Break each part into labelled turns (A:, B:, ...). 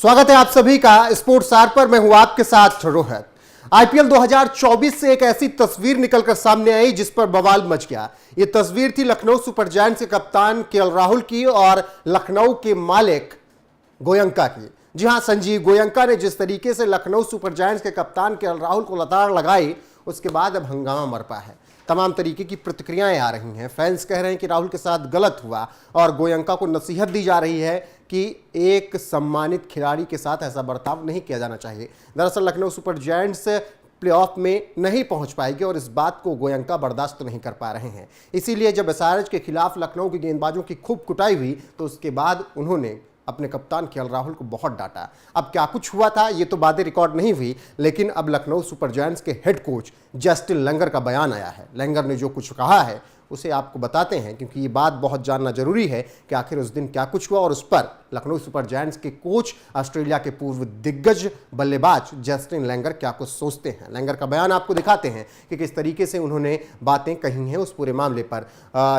A: स्वागत है आप सभी का स्पोर्ट्स आर पर। मैं हूं आपके साथ रोहित। आईपीएल 2024 से एक ऐसी तस्वीर निकलकर सामने आई जिस पर बवाल मच गया। यह तस्वीर थी लखनऊ सुपर जायंट्स के कप्तान केएल राहुल की और लखनऊ के मालिक गोयंका की। जी हां, संजीव गोयंका ने जिस तरीके से लखनऊ सुपर जायंट्स के कप्तान केएल राहुल को लताड़ लगाई, उसके बाद अब हंगामा बरपा है। तमाम तरीके की प्रतिक्रियाएं आ रही हैं। फैंस कह रहे हैं कि राहुल के साथ गलत हुआ और गोयंका को नसीहत दी जा रही है कि एक सम्मानित खिलाड़ी के साथ ऐसा बर्ताव नहीं किया जाना चाहिए। दरअसल लखनऊ सुपर जायंट्स प्लेऑफ में नहीं पहुंच पाएगी और इस बात को गोयंका बर्दाश्त नहीं कर पा रहे हैं। इसीलिए जब एसआरएच के खिलाफ लखनऊ के गेंदबाजों की खूब कुटाई हुई तो उसके बाद उन्होंने अपने कप्तान केएल राहुल को बहुत डांटा। अब क्या कुछ हुआ था ये तो बातें रिकॉर्ड नहीं हुई, लेकिन अब लखनऊ सुपर जायंट्स के हेड कोच जस्टिन लैंगर का बयान आया है। लैंगर ने जो कुछ कहा है उसे आपको बताते हैं, क्योंकि ये बात बहुत जानना जरूरी है कि आखिर उस दिन क्या कुछ हुआ और उस पर लखनऊ सुपर जायंट्स के कोच, ऑस्ट्रेलिया के पूर्व दिग्गज बल्लेबाज जस्टिन लैंगर क्या कुछ सोचते हैं। लैंगर का बयान आपको दिखाते हैं कि किस तरीके से उन्होंने बातें कही हैं उस पूरे मामले पर।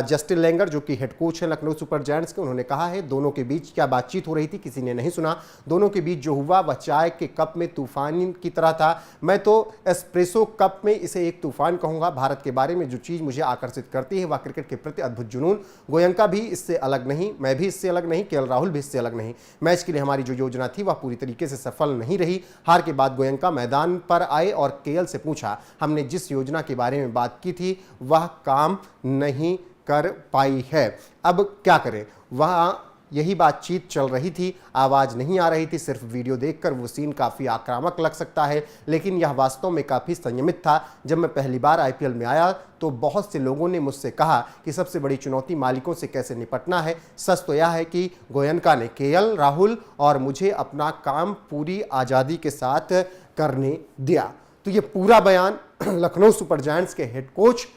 A: जस्टिन लैंगर जो कि हेड कोच हैं लखनऊ सुपर जायंट्स के, उन्होंने कहा है दोनों के बीच क्या बातचीत हो रही थी किसी ने नहीं सुना। दोनों के बीच जो हुआ वह चाय के कप में तूफान की तरह था। मैं तो एस्प्रेसो कप में इसे एक तूफान कहूंगा। भारत के बारे में जो चीज मुझे आकर्षित करती है वह क्रिकेट के प्रति अद्भुत जुनून। गोयंका भी इससे अलग नहीं, मैं भी इससे अलग नहीं, केएल राहुल भी इससे अलग नहीं। मैच के लिए हमारी जो योजना थी वह पूरी तरीके से सफल नहीं रही। हार के बाद गोयंका मैदान पर आए और केएल से पूछा, हमने जिस योजना के बारे में बात की थी वह काम नहीं कर पाई है, अब क्या करें। वहां यही बातचीत चल रही थी, आवाज नहीं आ रही थी। सिर्फ वीडियो देखकर वो सीन काफ़ी आक्रामक लग सकता है, लेकिन यह वास्तव में काफ़ी संयमित था। जब मैं पहली बार आईपीएल में आया तो बहुत से लोगों ने मुझसे कहा कि सबसे बड़ी चुनौती मालिकों से कैसे निपटना है। सच तो यह है कि गोयंका ने केएल राहुल और मुझे अपना काम पूरी आज़ादी के साथ करने दिया। तो ये पूरा बयान लखनऊ सुपर जायंट्स के हेड कोच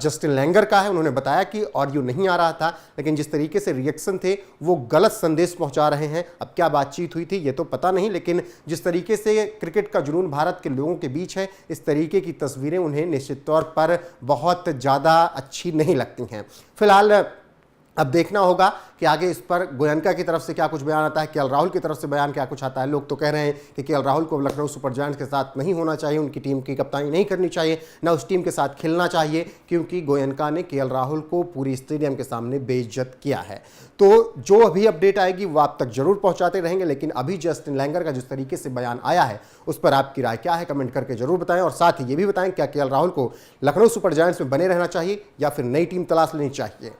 A: जस्टिन लैंगर का है। उन्होंने बताया कि ऑडियो नहीं आ रहा था, लेकिन जिस तरीके से रिएक्शन थे वो गलत संदेश पहुंचा रहे हैं। अब क्या बातचीत हुई थी ये तो पता नहीं, लेकिन जिस तरीके से क्रिकेट का जुनून भारत के लोगों के बीच है, इस तरीके की तस्वीरें उन्हें निश्चित तौर पर बहुत ज़्यादा अच्छी नहीं लगती हैं। फिलहाल अब देखना होगा कि आगे इस पर गोयंका की तरफ से क्या कुछ बयान आता है, केएल राहुल की तरफ से बयान क्या कुछ आता है। लोग तो कह रहे हैं कि केएल राहुल को लखनऊ सुपर जायंट्स के साथ नहीं होना चाहिए, उनकी टीम की कप्तानी नहीं करनी चाहिए, ना उस टीम के साथ खेलना चाहिए, क्योंकि गोयंका ने केएल राहुल को पूरी स्टेडियम के सामने बेइज्जत किया है। तो जो अभी अपडेट आएगी वो आप तक जरूर पहुंचाते रहेंगे, लेकिन अभी जस्टिन लैंगर का जिस तरीके से बयान आया है उस पर आपकी राय क्या है कमेंट करके जरूर बताएं। और साथ ही ये भी बताएं क्या केएल राहुल को लखनऊ सुपर जायंट्स में बने रहना चाहिए या फिर नई टीम तलाश लेनी चाहिए।